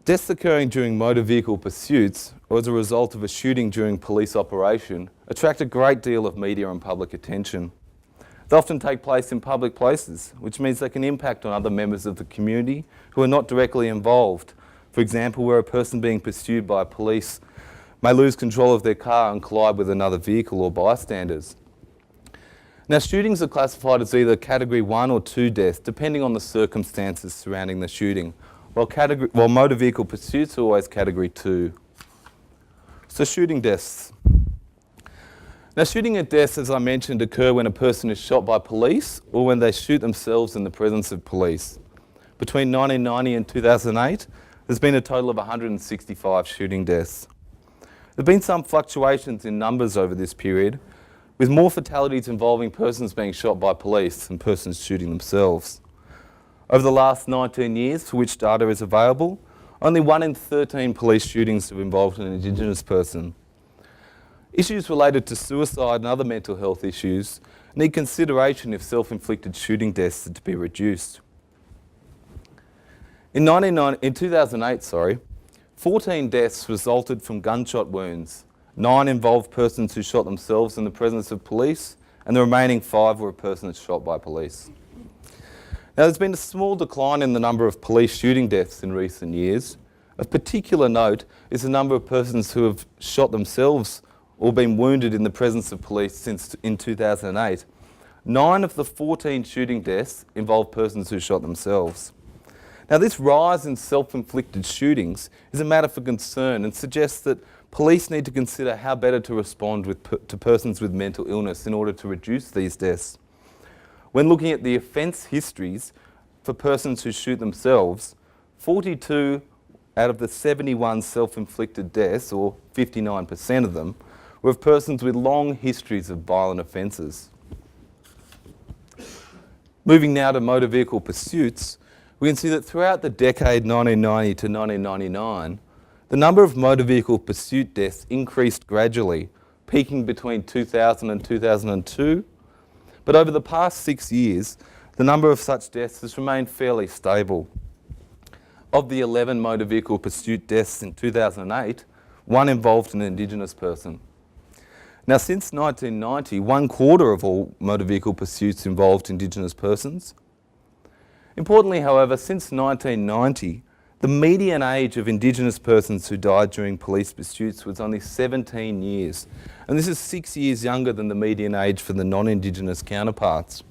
Deaths occurring during motor vehicle pursuits or as a result of a shooting during police operation attract a great deal of media and public attention. They often take place in public places, which means they can impact on other members of the community who are not directly involved. For example, where a person being pursued by police may lose control of their car and collide with another vehicle or bystanders. Now, shootings are classified as either Category 1 or 2 deaths, depending on the circumstances surrounding the shooting, while motor vehicle pursuits are always Category 2. So shooting deaths. Now, shooting deaths, as I mentioned, occur when a person is shot by police or when they shoot themselves in the presence of police. Between 1990 and 2008, there's been a total of 165 shooting deaths. There have been some fluctuations in numbers over this period, with more fatalities involving persons being shot by police than persons shooting themselves. Over the last 19 years, for which data is available, only 1 in 13 police shootings have involved an Indigenous person. Issues related to suicide and other mental health issues need consideration if self-inflicted shooting deaths are to be reduced. In 2008, 14 deaths resulted from gunshot wounds. 9 involved persons who shot themselves in the presence of police, and the remaining 5 were persons shot by police. Now, there's been a small decline in the number of police shooting deaths in recent years. Of particular note is the number of persons who have shot themselves or been wounded in the presence of police since in 2008. 9 of the 14 shooting deaths involved persons who shot themselves. Now, this rise in self-inflicted shootings is a matter for concern and suggests that police need to consider how better to respond to persons with mental illness in order to reduce these deaths. When looking at the offence histories for persons who shoot themselves, 42 out of the 71 self-inflicted deaths, or 59% of them, were of persons with long histories of violent offences. Moving now to motor vehicle pursuits, we can see that throughout the decade 1990 to 1999, the number of motor vehicle pursuit deaths increased gradually, peaking between 2000 and 2002. But over the past 6 years, the number of such deaths has remained fairly stable. Of the 11 motor vehicle pursuit deaths in 2008, 1 involved an Indigenous person. Now, since 1990, 1/4 of all motor vehicle pursuits involved Indigenous persons. Importantly, however, since 1990, the median age of Indigenous persons who died during police pursuits was only 17 years, and this is 6 years younger than the median age for the non-Indigenous counterparts.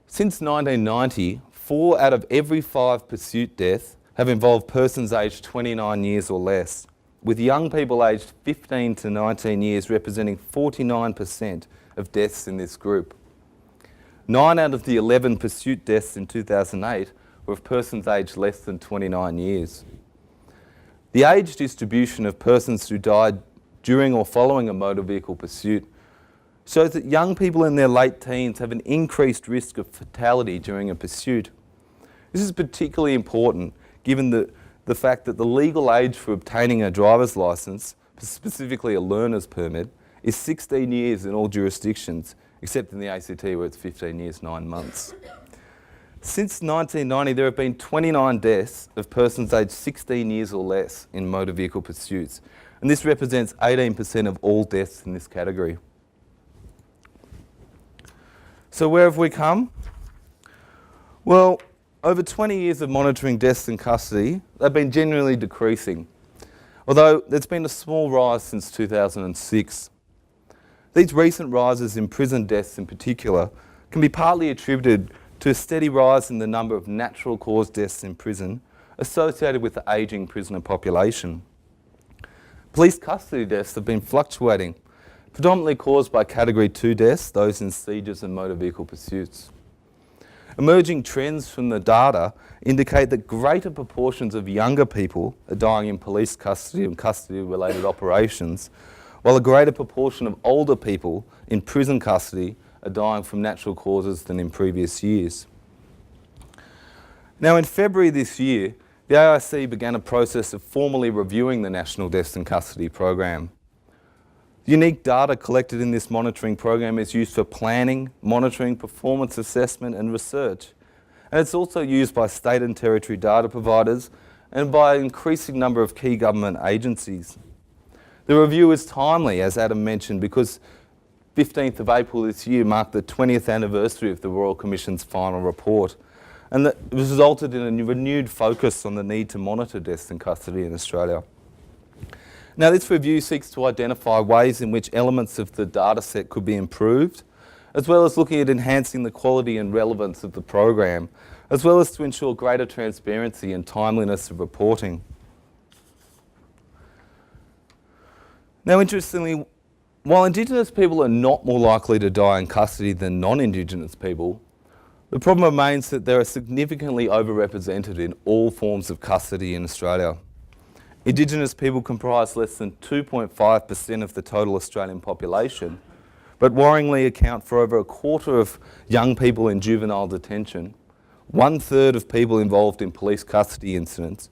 Since 1990, 4 out of every 5 pursuit deaths have involved persons aged 29 years or less, with young people aged 15 to 19 years representing 49% of deaths in this group. 9 out of the 11 pursuit deaths in 2008 were of persons aged less than 29 years. The age distribution of persons who died during or following a motor vehicle pursuit shows that young people in their late teens have an increased risk of fatality during a pursuit. This is particularly important given the fact that the legal age for obtaining a driver's licence, specifically a learner's permit, is 16 years in all jurisdictions, except in the ACT where it's 15 years, 9 months. Since 1990, there have been 29 deaths of persons aged 16 years or less in motor vehicle pursuits, and this represents 18% of all deaths in this category. So where have we come? Well, over 20 years of monitoring deaths in custody, they've been generally decreasing, although there's been a small rise since 2006. These recent rises in prison deaths in particular can be partly attributed to a steady rise in the number of natural cause deaths in prison associated with the ageing prisoner population. Police custody deaths have been fluctuating, predominantly caused by Category 2 deaths, those in sieges and motor vehicle pursuits. Emerging trends from the data indicate that greater proportions of younger people are dying in police custody and custody-related operations, while a greater proportion of older people in prison custody are dying from natural causes than in previous years. Now, in February this year, the AIC began a process of formally reviewing the National Deaths in Custody program. The unique data collected in this monitoring program is used for planning, monitoring, performance assessment and research. and it's also used by state and territory data providers and by an increasing number of key government agencies. The review is timely, as Adam mentioned, because 15th of April this year marked the 20th anniversary of the Royal Commission's final report, and that resulted in a renewed focus on the need to monitor deaths in custody in Australia. Now, this review seeks to identify ways in which elements of the data set could be improved, as well as looking at enhancing the quality and relevance of the program, as well as to ensure greater transparency and timeliness of reporting. Now, interestingly, while Indigenous people are not more likely to die in custody than non-Indigenous people, the problem remains that they are significantly overrepresented in all forms of custody in Australia. Indigenous people comprise less than 2.5% of the total Australian population, but worryingly account for over a quarter of young people in juvenile detention, 1/3 of people involved in police custody incidents,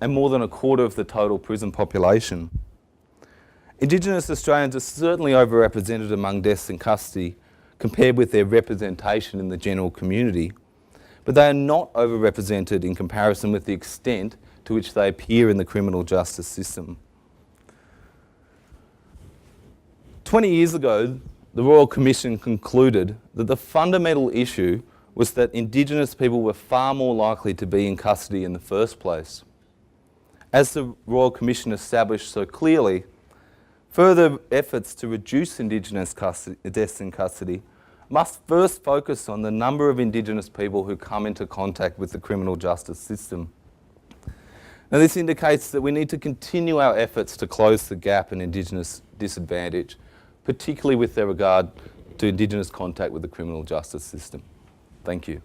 and more than a quarter of the total prison population. Indigenous Australians are certainly overrepresented among deaths in custody compared with their representation in the general community, but they are not overrepresented in comparison with the extent to which they appear in the criminal justice system. 20 years ago, the Royal Commission concluded that the fundamental issue was that Indigenous people were far more likely to be in custody in the first place. As the Royal Commission established so clearly, further efforts to reduce Indigenous deaths in custody must first focus on the number of Indigenous people who come into contact with the criminal justice system. Now, this indicates that we need to continue our efforts to close the gap in Indigenous disadvantage, particularly with regard to Indigenous contact with the criminal justice system. Thank you.